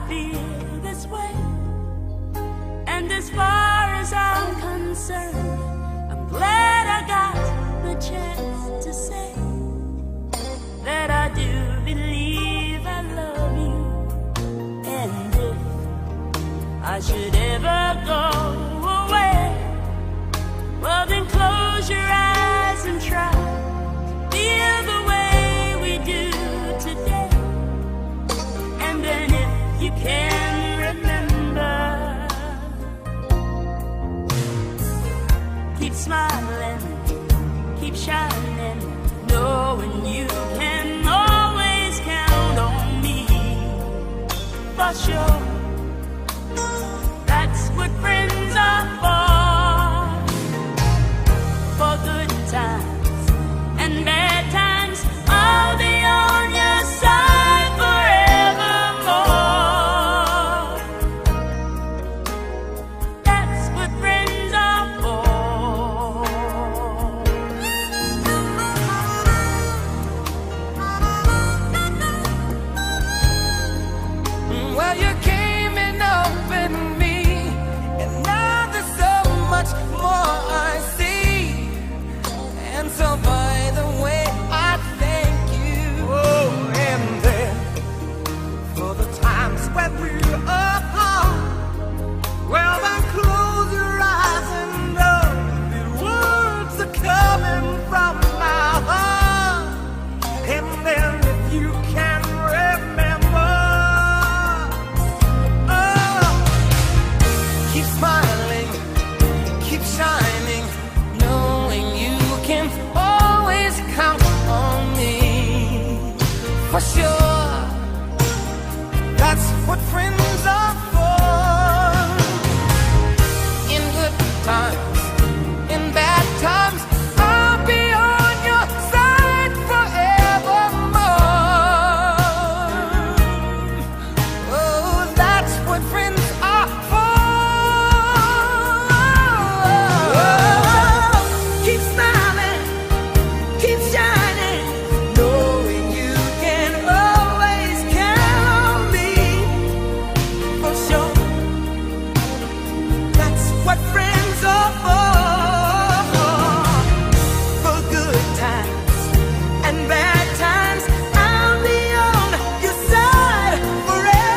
feel this way. And as far as I'm concerned, I'm glad I got the chance to say that I do believe I love you. And if I should ever go away, well then close your eyes and try to feel the way we do today. And then if you can remember, keep smiling, keep shining, knowing you can always count on me. For sure, that's what friends are for good times and bad times. I'll be on your side forevermore. That's what friends are for. Well, you came and opened me, and now there's so much more I see. And so by the way, I thank you. Oh, and then for the times when we're apart, well then close your eyes and know the words are coming from my heart. And then if you can remember, oh, keep smiling, keep shining, knowing you can always count on me. For sure, that's what friends are for. In good times, in bad times, I'll be on your side forevermore. Oh, that's what friends are for. Keep smiling, keep shining, knowing you can always count on me. For sure, that's what friends are for. For good times and bad times, I'll be on your side forevermore.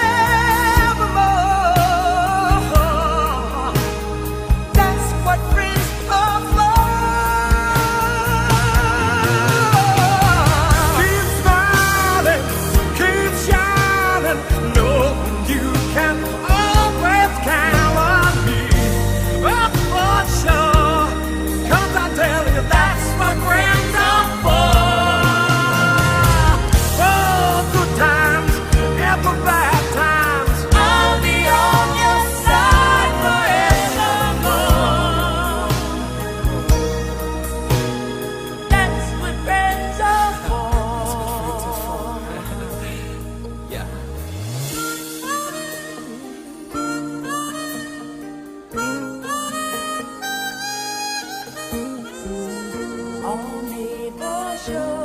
That's what friends are for. Keep smiling, keep shining, knowing you can always count on me. Oh, for sure, 'cause I tell you that's what friends are for. For good times and for bad times, I'll be on your side forevermore. That's what friends are for. Yeah. Only for sure.